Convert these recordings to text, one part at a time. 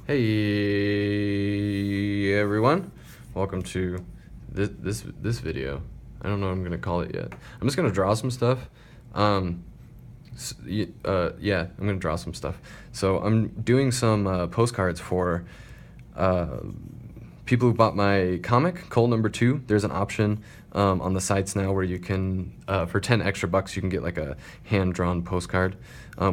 Hey everyone, welcome to this video. I don't know what I'm gonna call it yet. I'm just gonna draw some stuff. Yeah, I'm gonna draw some stuff. So I'm doing some postcards for people who bought my comic, Cole #2. There's an option on the sites now where you can, for 10 extra bucks, you can get like a hand-drawn postcard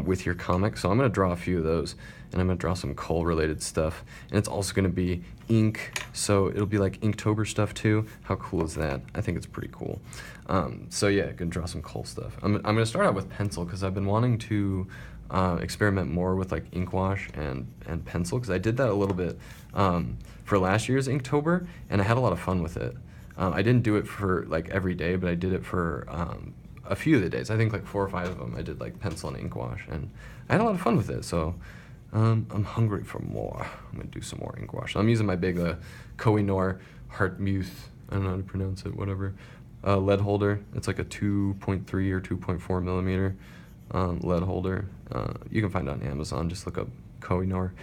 with your comic. So I'm gonna draw a few of those, and I'm gonna draw some Cole-related stuff. And it's also gonna be ink, so it'll be like Inktober stuff too. How cool is that? I think it's pretty cool. So yeah, gonna draw some Cole stuff. I'm gonna start out with pencil because I've been wanting to experiment more with like ink wash and pencil, because I did that a little bit for last year's Inktober, and I had a lot of fun with it. I didn't do it for like every day, but I did it for a few of the days. I think like 4 or 5 of them I did like pencil and ink wash, and I had a lot of fun with it. So I'm hungry for more. I'm gonna do some more ink wash. I'm using my big Koh-i-Noor Hartmouth, I don't know how to pronounce it, whatever, lead holder. It's like a 2.3 or 2.4 millimeter lead holder. You can find it on Amazon. Just look up Koh-i-Noor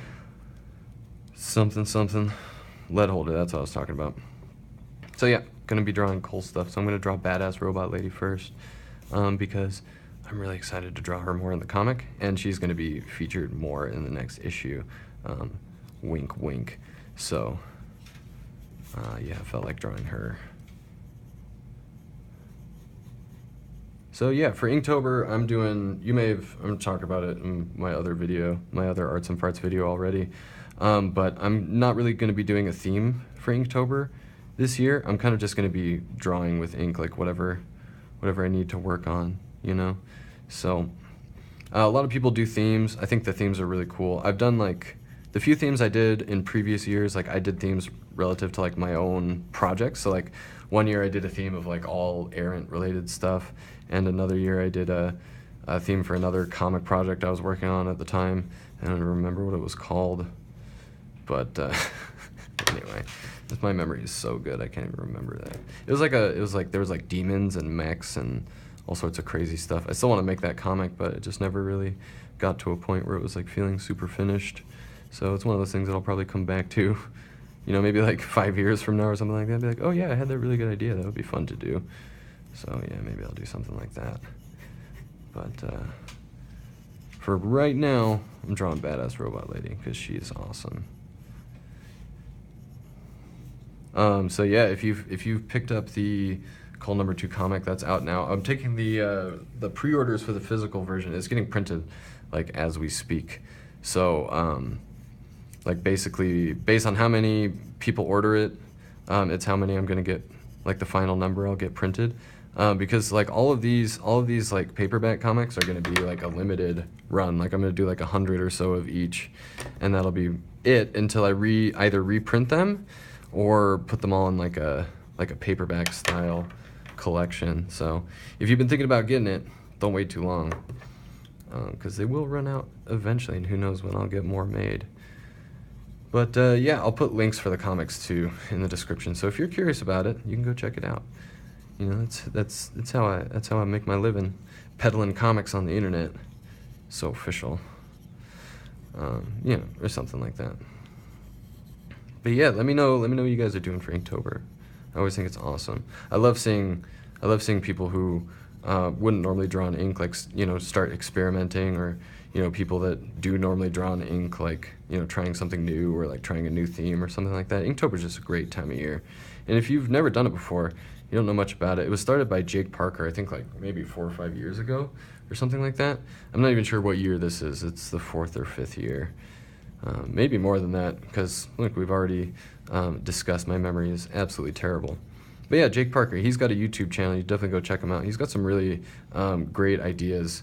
something lead holder. That's what I was talking about. So yeah, gonna be drawing Cole stuff. So I'm gonna draw Badass Robot Lady first, because I'm really excited to draw her more in the comic, and she's gonna be featured more in the next issue. Wink wink. So yeah, I felt like drawing her. So yeah, for Inktober, I'm doing, I'm talking about it in my other video, my other Arts and Farts video already, but I'm not really going to be doing a theme for Inktober this year. I'm kind of just going to be drawing with ink, like whatever I need to work on, you know? So a lot of people do themes. I think the themes are really cool. I've done like, the few themes I did in previous years, like I did themes relative to like my own projects. So like one year I did a theme of like all errant related stuff, and another year I did a theme for another comic project I was working on at the time. I don't remember what it was called, but anyway, my memory is so good I can't even remember that. It was like there was like demons and mechs and all sorts of crazy stuff. I still want to make that comic, but it just never really got to a point where it was like feeling super finished. So it's one of those things that I'll probably come back to, you know, maybe like 5 years from now or something like that. I'll be like, oh yeah, I had that really good idea. That would be fun to do. So yeah, maybe I'll do something like that. But for right now, I'm drawing Badass Robot Lady because she is awesome. So yeah, if you've picked up the Cole #2 comic, that's out now. I'm taking the pre-orders for the physical version. It's getting printed like as we speak. So like basically based on how many people order it, it's how many I'm gonna get, like the final number I'll get printed. Because like all of these like paperback comics are gonna be like a limited run. Like I'm gonna do like 100 or so of each, and that'll be it until I either reprint them or put them all in like a paperback style collection. So if you've been thinking about getting it, don't wait too long, because they will run out eventually, and who knows when I'll get more made. But yeah, I'll put links for the comics too in the description. So if you're curious about it, you can go check it out. You know, that's how I make my living, peddling comics on the internet. So official. You know, or something like that. But yeah, let me know what you guys are doing for Inktober. I always think it's awesome. I love seeing people who wouldn't normally draw in ink, like, you know, start experimenting, or, you know, people that do normally draw in ink, like, you know, trying something new, or like trying a new theme or something like that. Inktober is just a great time of year. And if you've never done it before, you don't know much about it. It was started by Jake Parker, I think like maybe 4 or 5 years ago or something like that. I'm not even sure what year this is. It's the 4th or 5th year. Maybe more than that, because look, we've already discussed my memory is absolutely terrible. But yeah, Jake Parker, he's got a YouTube channel. You definitely go check him out. He's got some really great ideas,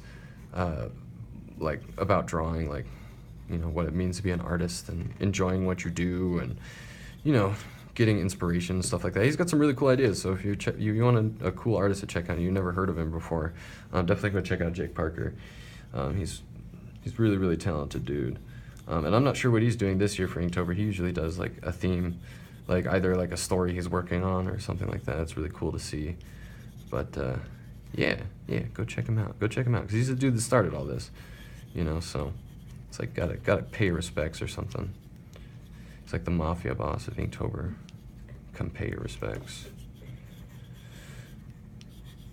like about drawing, like, you know, what it means to be an artist and enjoying what you do, and, you know, getting inspiration and stuff like that. He's got some really cool ideas. So if you want a cool artist to check out, you never heard of him before, definitely go check out Jake Parker. He's really, really talented dude. And I'm not sure what he's doing this year for Inktober. He usually does like a theme, like either like a story he's working on or something like that. It's really cool to see. But yeah, go check him out. Go check him out, because he's the dude that started all this, you know. So it's like gotta pay respects or something. It's like the mafia boss of Inktober. Come pay your respects.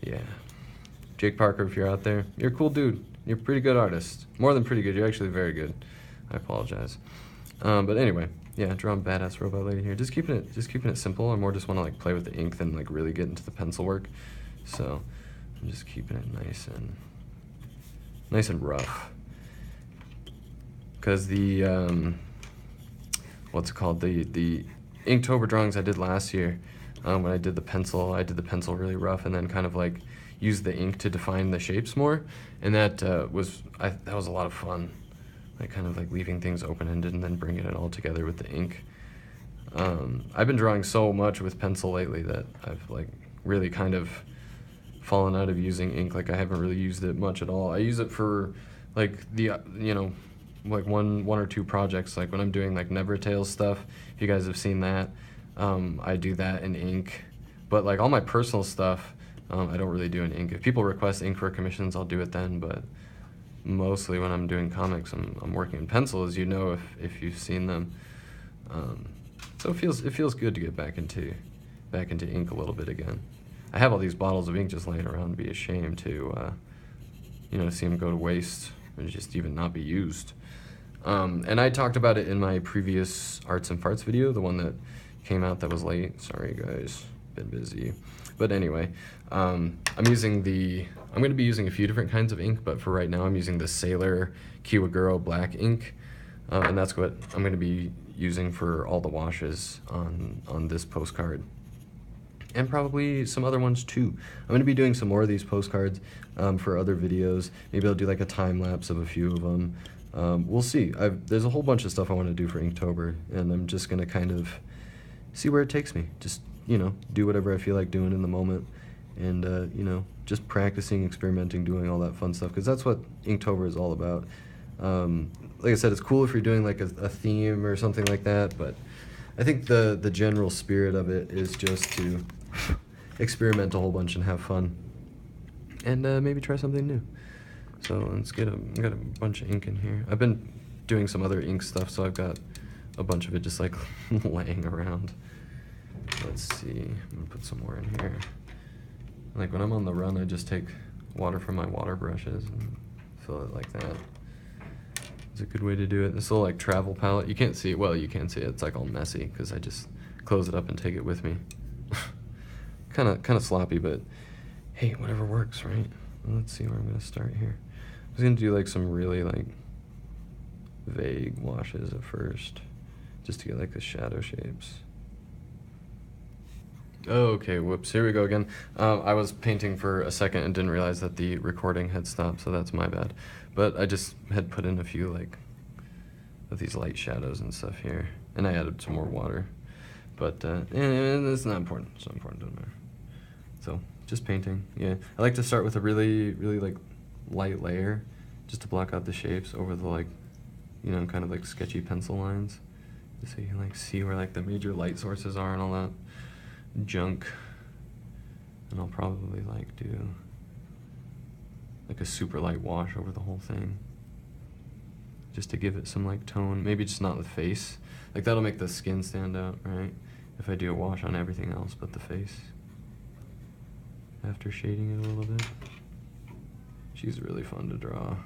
Yeah. Jake Parker, if you're out there, you're a cool dude. You're a pretty good artist. More than pretty good, you're actually very good. I apologize. But anyway, yeah, drawing badass robot lady here. Just keeping it simple. I more just want to like play with the ink than like really get into the pencil work. So I'm just keeping it nice and rough. Because the what's it called? The Inktober drawings I did last year, when I did the pencil really rough and then kind of like used the ink to define the shapes more, and that was a lot of fun. Like kind of like leaving things open-ended and then bringing it all together with the ink. I've been drawing so much with pencil lately that I've like really kind of fallen out of using ink. Like I haven't really used it much at all. I use it for like the like one or two projects, like when I'm doing like Never Tales stuff. If you guys have seen that, I do that in ink. But like all my personal stuff, I don't really do in ink. If people request ink for commissions, I'll do it then, but mostly when I'm doing comics, I'm working in pencil, as you know if you've seen them. So it feels good to get back into ink a little bit again. I have all these bottles of ink just laying around. It'd be a shame to see them go to waste and just even not be used. And I talked about it in my previous Arts and Farts video, the one that came out that was late. Sorry guys, been busy. But anyway, I'm going to be using a few different kinds of ink, but for right now I'm using the Sailor Kiwaguro black ink, and that's what I'm going to be using for all the washes on this postcard. And probably some other ones too. I'm going to be doing some more of these postcards for other videos. Maybe I'll do like a time lapse of a few of them. We'll see. There's a whole bunch of stuff I want to do for Inktober, and I'm just going to kind of see where it takes me. Just do whatever I feel like doing in the moment, and just practicing, experimenting, doing all that fun stuff, because that's what Inktober is all about. Like I said, it's cool if you're doing like a theme or something like that, but I think the general spirit of it is just to experiment a whole bunch and have fun, and maybe try something new. So let's I got a bunch of ink in here. I've been doing some other ink stuff, so I've got a bunch of it just like laying around. Let's see, I'm gonna put some more in here. Like when I'm on the run, I just take water from my water brushes and fill it like that. It's a good way to do it. This little like travel palette, you can't see it. Well, you can see it. It's like all messy because I just close it up and take it with me. kind of sloppy, but hey, whatever works, right? Well, let's see where I'm gonna start here. I was gonna do like some really like vague washes at first, just to get like the shadow shapes. Okay, whoops, here we go again. I was painting for a second and didn't realize that the recording had stopped, so that's my bad. But I just had put in a few like of these light shadows and stuff here, and I added some more water. But it's not important. It's not important, doesn't matter. So just painting, yeah. I like to start with a really like light layer, just to block out the shapes over the like, kind of like sketchy pencil lines, just so you can like see where like the major light sources are and all that junk. And I'll probably like do like a super light wash over the whole thing, just to give it some like tone. Maybe just not the face, like that'll make the skin stand out, right? If I do a wash on everything else but the face after shading it a little bit. She's really fun to draw.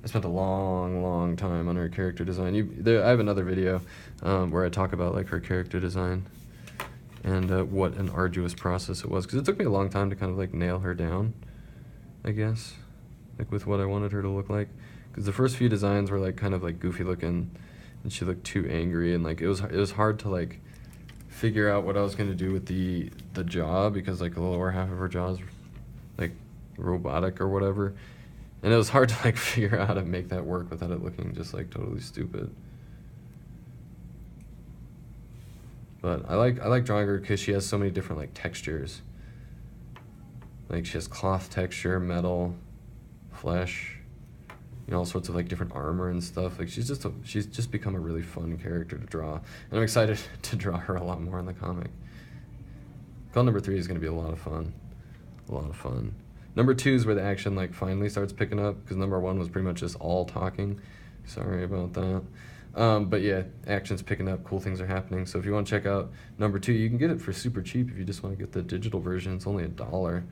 I spent a long time on her character design. I have another video where I talk about like her character design and what an arduous process it was, because it took me a long time to kind of like nail her down, I guess, like with what I wanted her to look like. Because the first few designs were like kind of like goofy looking, and she looked too angry, and like it was hard to like figure out what I was gonna do with the jaw, because like the lower half of her jaw is like robotic or whatever, and it was hard to like figure out how to make that work without it looking just like totally stupid. But I like drawing her because she has so many different like textures. Like she has cloth texture, metal, flesh, all sorts of like different armor and stuff. Like she's just become a really fun character to draw, and I'm excited to draw her a lot more in the comic. Call number 3 is gonna be a lot of fun, Number 2 is where the action like finally starts picking up, because number 1 was pretty much just all talking. Sorry about that. But yeah, action's picking up, cool things are happening. So if you want to check out number 2, you can get it for super cheap if you just want to get the digital version. It's only $1.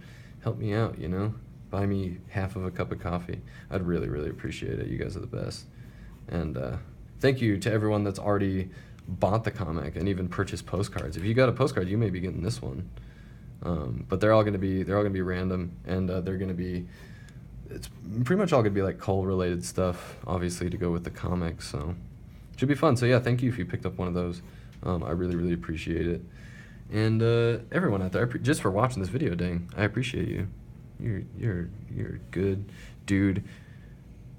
Help me out, you know? Buy me half of a cup of coffee. I'd really, really appreciate it. You guys are the best. And thank you to everyone that's already bought the comic and even purchased postcards. If you got a postcard, you may be getting this one. But they're all gonna be random, and they're gonna be, it's pretty much all gonna be like Cole related stuff, obviously, to go with the comic. So should be fun. So yeah, thank you if you picked up one of those. I really, really appreciate it. And everyone out there, just for watching this video, dang, I appreciate you. You're a good dude,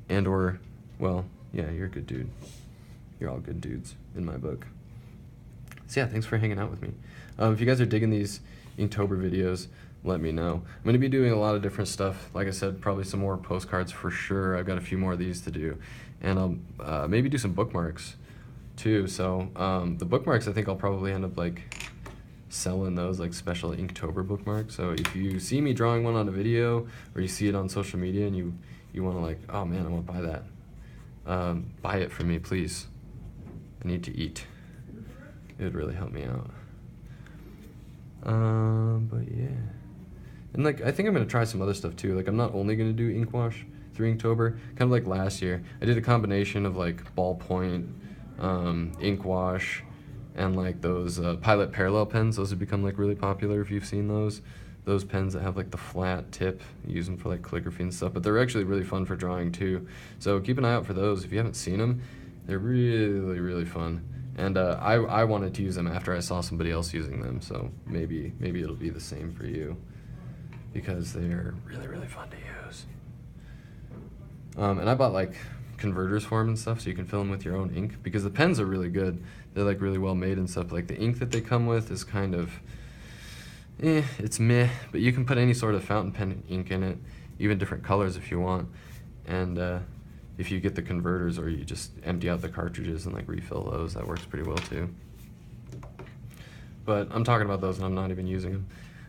and/or, well, yeah, you're a good dude. You're all good dudes in my book. So yeah, thanks for hanging out with me. If you guys are digging these Inktober videos, let me know. I'm going to be doing a lot of different stuff. Like I said, probably some more postcards for sure. I've got a few more of these to do. And I'll maybe do some bookmarks too. So the bookmarks, I think I'll probably end up like selling those, like special Inktober bookmarks. So if you see me drawing one on a video, or you see it on social media and you want to like, oh man, I want to buy that, buy it for me, please. I need to eat. It would really help me out. But yeah. And like, I think I'm going to try some other stuff too. Like, I'm not only going to do ink wash through Inktober, kind of like last year. I did a combination of like ballpoint, ink wash, and like those Pilot parallel pens. Those have become like really popular if you've seen those. Those pens that have like the flat tip, you use them for like calligraphy and stuff, but they're actually really fun for drawing too. So keep an eye out for those. If you haven't seen them, they're really, really fun. And I wanted to use them after I saw somebody else using them, so maybe it'll be the same for you, because they're really, really fun to use. And I bought like converters for them and stuff, so you can fill them with your own ink, because the pens are really good. They're like really well made and stuff. Like the ink that they come with is kind of, it's meh, but you can put any sort of fountain pen ink in it, even different colors if you want. And if you get the converters, or you just empty out the cartridges and like refill those, that works pretty well too. But I'm talking about those and I'm not even using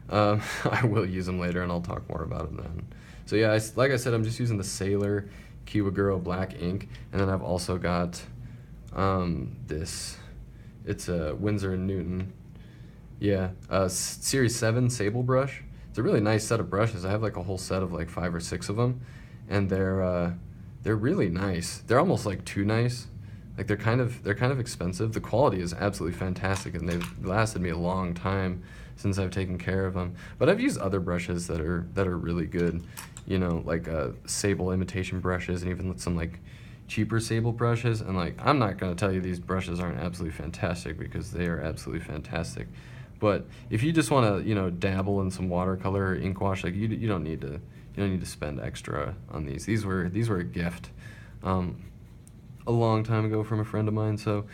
them. I will use them later and I'll talk more about them then. So yeah, like I said, I'm just using the Sailor Kiwaguro black ink, and then I've also got this, it's a Winsor & Newton, yeah, Series 7 Sable brush. It's a really nice set of brushes. I have like a whole set of like 5 or 6 of them, and they're really nice. They're almost like too nice. Like they're kind of expensive. The quality is absolutely fantastic, and they've lasted me a long time since I've taken care of them. But I've used other brushes that are really good, you know, like sable imitation brushes, and even some like cheaper sable brushes. And like, I'm not gonna tell you these brushes aren't absolutely fantastic, because they are absolutely fantastic. But if you just want to, you know, dabble in some watercolor or ink wash, like you don't need to spend extra on these. These were a gift a long time ago from a friend of mine, so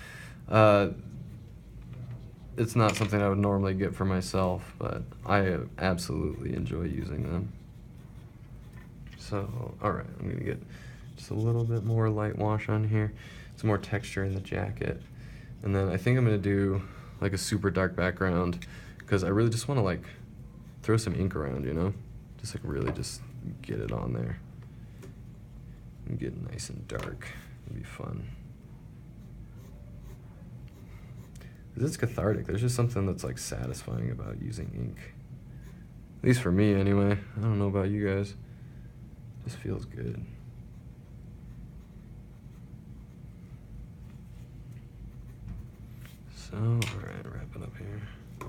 it's not something I would normally get for myself, but I absolutely enjoy using them. So, alright, I'm going to get just a little bit more light wash on here, some more texture in the jacket, and then I think I'm going to do like a super dark background, because I really just want to like throw some ink around, you know? Just like really just get it on there and get nice and dark. It'll be fun. It's cathartic. There's just something that's like satisfying about using ink. At least for me anyway. I don't know about you guys. It just feels good. So, alright, wrap it up here. Get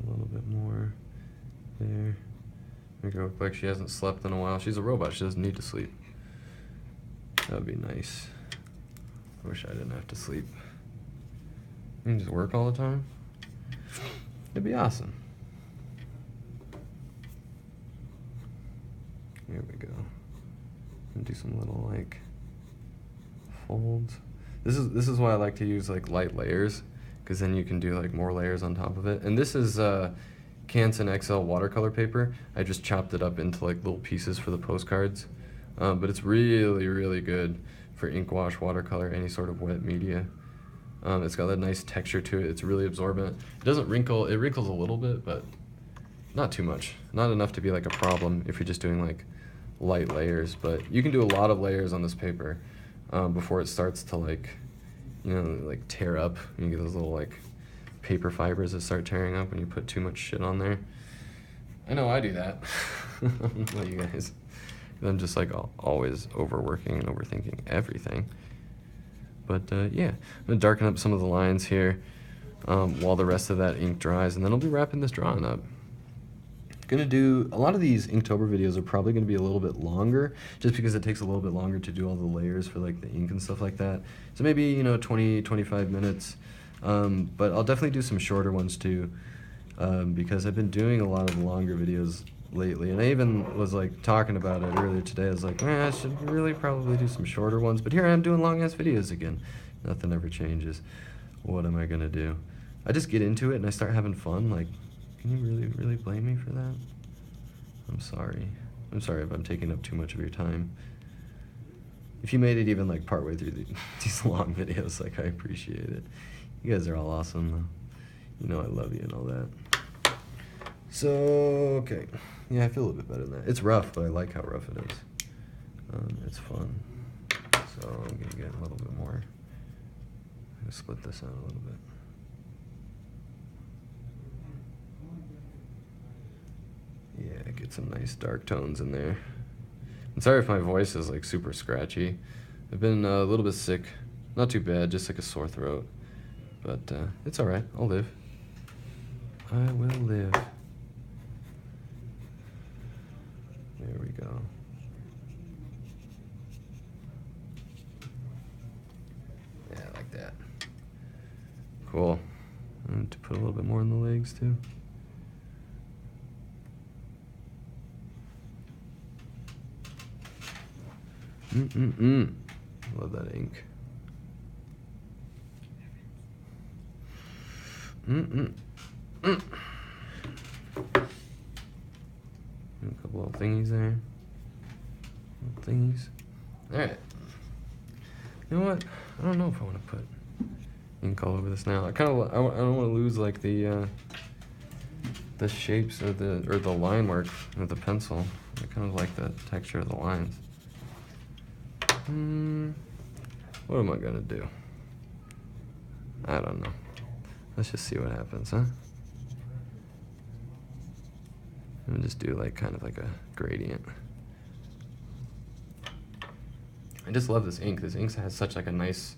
a little bit more there. Make her look like she hasn't slept in a while. She's a robot, she doesn't need to sleep. That would be nice. I wish I didn't have to sleep. You can just work all the time? It'd be awesome. Here we go. And do some little like folds. This is why I like to use like light layers, because then you can do like more layers on top of it. And this is Canson XL watercolor paper. I just chopped it up into like little pieces for the postcards. But it's really, really good for ink wash, watercolor, any sort of wet media. It's got that nice texture to it. It's really absorbent. It doesn't wrinkle. It wrinkles a little bit, but not too much. Not enough to be like a problem if you're just doing like light layers. But you can do a lot of layers on this paper before it starts to like you know, like tear up. You get those little like paper fibers that start tearing up when you put too much shit on there. I know I do that. I don't know you guys. I'm just like always overworking and overthinking everything. But yeah, I'm gonna darken up some of the lines here while the rest of that ink dries, and then I'll be wrapping this drawing up. Gonna do a lot of these Inktober videos are probably gonna be a little bit longer, just because it takes a little bit longer to do all the layers for like the ink and stuff like that. So maybe, you know, 20-25 minutes. But I'll definitely do some shorter ones too, because I've been doing a lot of longer videos lately, and I even was like talking about it earlier today. I was like, I should really probably do some shorter ones, but here I am doing long ass videos again. Nothing ever changes. What am I gonna do? I just get into it and I start having fun. Like, can you really blame me for that? I'm sorry. I'm sorry if I'm taking up too much of your time. If you made it even like partway through these long videos, like, I appreciate it. You guys are all awesome though. You know I love you and all that. So, okay. Yeah, I feel a little bit better than that. It's rough, but I like how rough it is. It's fun. So I'm gonna get a little bit more. I'm gonna split this out a little bit. Yeah, get some nice dark tones in there. I'm sorry if my voice is like super scratchy. I've been a little bit sick. Not too bad, just like a sore throat. But it's alright, I'll live. I will live. There we go. Yeah, like that. Cool. And to put a little bit more in the legs too. Love that ink. A couple little thingies there. Little thingies. Alright. You know what? I don't know if I want to put ink all over this now. I don't want to lose like the shapes or the line work with the pencil. I kind of like the texture of the lines. What am I gonna do? I don't know. Let's just see what happens, huh? I'm gonna just do like kind of like a gradient. I just love this ink. This ink has such like a nice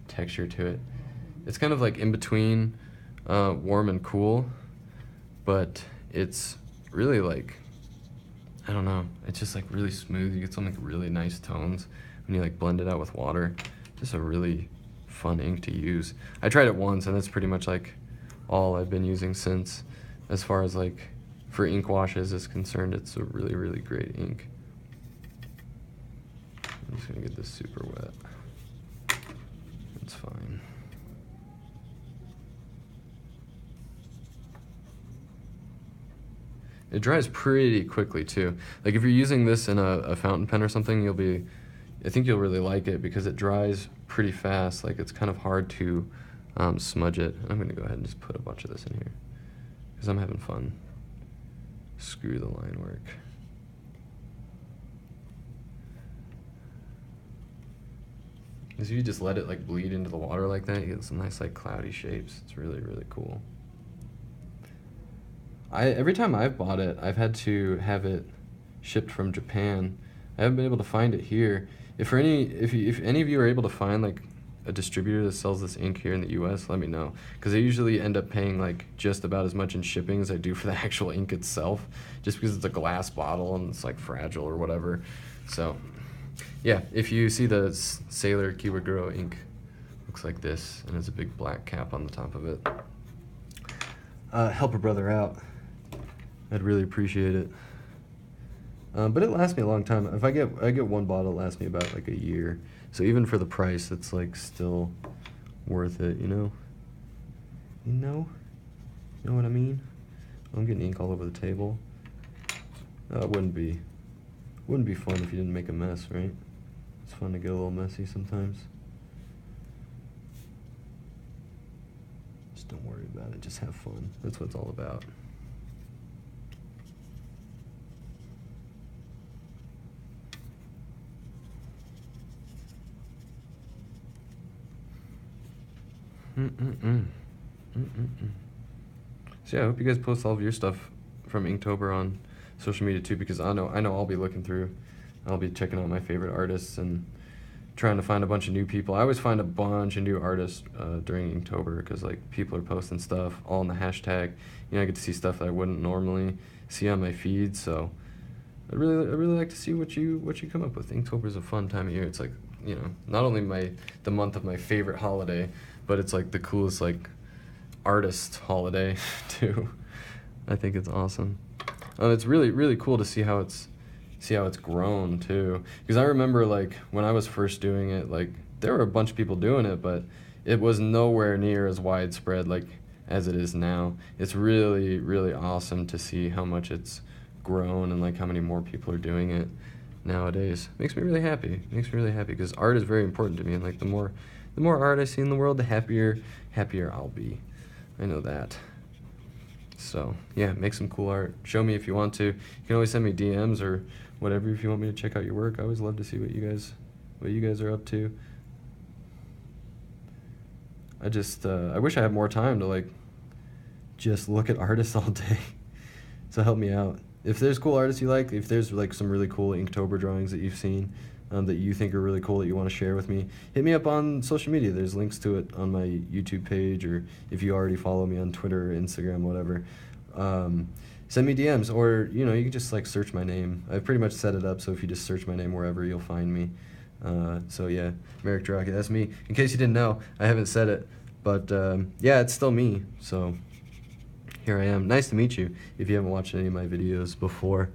texture to it. It's kind of like in between warm and cool, but it's really like, I don't know, it's just like really smooth. You get some like really nice tones when you like blend it out with water. Just a really fun ink to use. I tried it once and that's pretty much like all I've been using since. As far as like for ink washes is concerned, it's a really great ink. I'm just gonna get this super wet. It's fine. It dries pretty quickly too. Like if you're using this in a fountain pen or something, I think you'll really like it because it dries pretty fast. Like it's kind of hard to smudge it. I'm gonna go ahead and just put a bunch of this in here because I'm having fun. Screw the line work. Because if you just let it like bleed into the water like that, you get some nice like cloudy shapes. It's really cool. Every time I've bought it, I've had to have it shipped from Japan. I haven't been able to find it here. If any of you are able to find like a distributor that sells this ink here in the US, let me know. Because I usually end up paying like just about as much in shipping as I do for the actual ink itself, just because it's a glass bottle and it's like fragile or whatever. So yeah, if you see the Sailor Kiwaguro ink, looks like this, and it's a big black cap on the top of it. Help a brother out. I'd really appreciate it. But it lasts me a long time. If I get one bottle, it lasts me about like a year. So even for the price, it's like still worth it, you know? You know? You know what I mean? I'm getting ink all over the table. It wouldn't be fun if you didn't make a mess, right? It's fun to get a little messy sometimes. Just don't worry about it, just have fun. That's what it's all about. So yeah, I hope you guys post all of your stuff from Inktober on social media too, because I know I'll be looking through. I'll be checking out my favorite artists and trying to find a bunch of new people. I always find a bunch of new artists during Inktober because like people are posting stuff all in the hashtag. You know, I get to see stuff that I wouldn't normally see on my feed. So I really like to see what you come up with. Inktober is a fun time of year. It's like, you know, not only the month of my favorite holiday, but it's like the coolest like artist holiday too. I think it's awesome. It's really cool to see how it's grown too, because I remember like when I was first doing it, like there were a bunch of people doing it, but it was nowhere near as widespread like as it is now. It's really awesome to see how much it's grown and like how many more people are doing it nowadays. Makes me really happy. Because art is very important to me, and like the more art I see in the world, the happier I'll be. I know that. So yeah, make some cool art. Show me if you want to. You can always send me DMs or whatever if you want me to check out your work. I always love to see what you guys are up to. I wish I had more time to like just look at artists all day. So help me out. If there's cool artists you like, if there's like some really cool Inktober drawings that you've seen that you think are really cool that you want to share with me, hit me up on social media. There's links to it on my YouTube page, or if you already follow me on Twitter or Instagram, whatever. Send me DMs, or you know, you can just like search my name. I've pretty much set it up so if you just search my name wherever, you'll find me. So yeah, Merrick Draki, that's me. In case you didn't know, I haven't said it, but yeah, it's still me. So here I am. Nice to meet you if you haven't watched any of my videos before.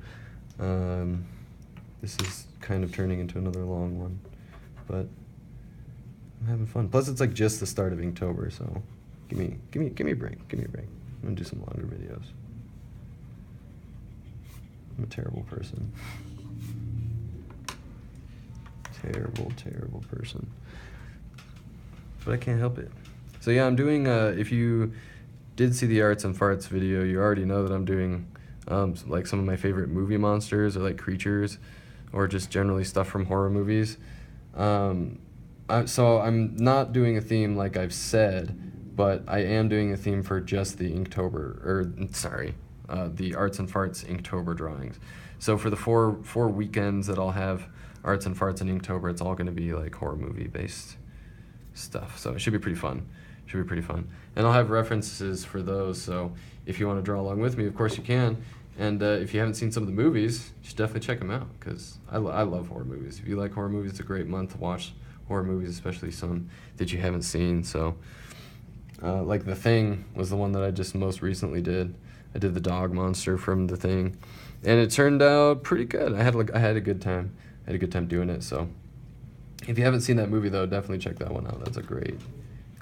This is kind of turning into another long one, but I'm having fun. Plus, it's like just the start of Inktober, so give me a break. I'm gonna do some longer videos. I'm a terrible person. Terrible person. But I can't help it. So yeah, I'm doing, if you did see the Arts and Farts video, you already know that I'm doing like some of my favorite movie monsters or like creatures, or just generally stuff from horror movies. So I'm not doing a theme like I've said, but I am doing a theme for just the the Arts and Farts Inktober drawings. So for the four weekends that I'll have Arts and Farts and Inktober, it's all going to be like horror movie based stuff. So it should be pretty fun. And I'll have references for those, so if you want to draw along with me, of course you can. And if you haven't seen some of the movies, you should definitely check them out, because I love horror movies. If you like horror movies, it's a great month to watch horror movies, especially some that you haven't seen. So like The Thing was the one that I just most recently did. I did the dog monster from The Thing, and it turned out pretty good. I had a good time. Doing it. So if you haven't seen that movie though, definitely check that one out. That's a great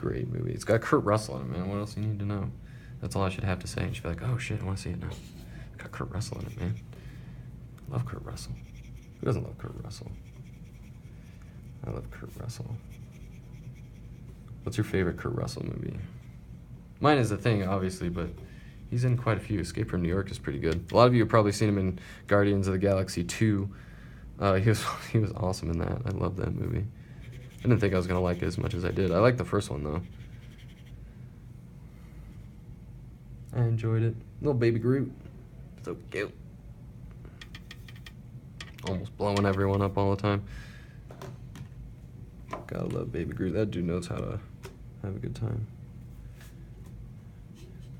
movie. It's got Kurt Russell in it, man. What else do you need to know? That's all I should have to say. You should be like, oh shit, I want to see it now. It's got Kurt Russell in it, man. I love Kurt Russell. Who doesn't love Kurt Russell? I love Kurt Russell. What's your favorite Kurt Russell movie? Mine is The Thing, obviously, but he's in quite a few. Escape from New York is pretty good. A lot of you have probably seen him in Guardians of the Galaxy 2. He was awesome in that. I love that movie. I didn't think I was going to like it as much as I did. I liked the first one, though. I enjoyed it. Little baby Groot. So cute. Almost blowing everyone up all the time. Gotta love baby Groot. That dude knows how to have a good time.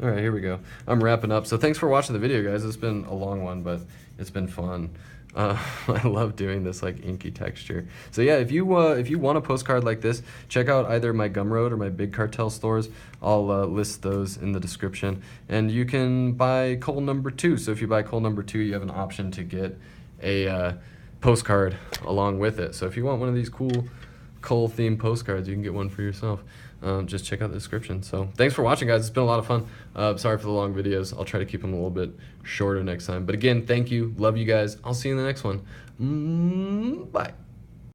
Alright, here we go. I'm wrapping up. So thanks for watching the video, guys. It's been a long one, but it's been fun. I love doing this like inky texture. So yeah, if you want a postcard like this, check out either my Gumroad or my Big Cartel stores. I'll list those in the description. And you can buy Cole number 2. So if you buy Cole number 2, you have an option to get a postcard along with it. So if you want one of these cool Cole themed postcards, you can get one for yourself. Just check out the description. So thanks for watching, guys. It's been a lot of fun. Sorry for the long videos. I'll try to keep them a little bit shorter next time. But again, thank you. Love you guys. I'll see you in the next one. Bye.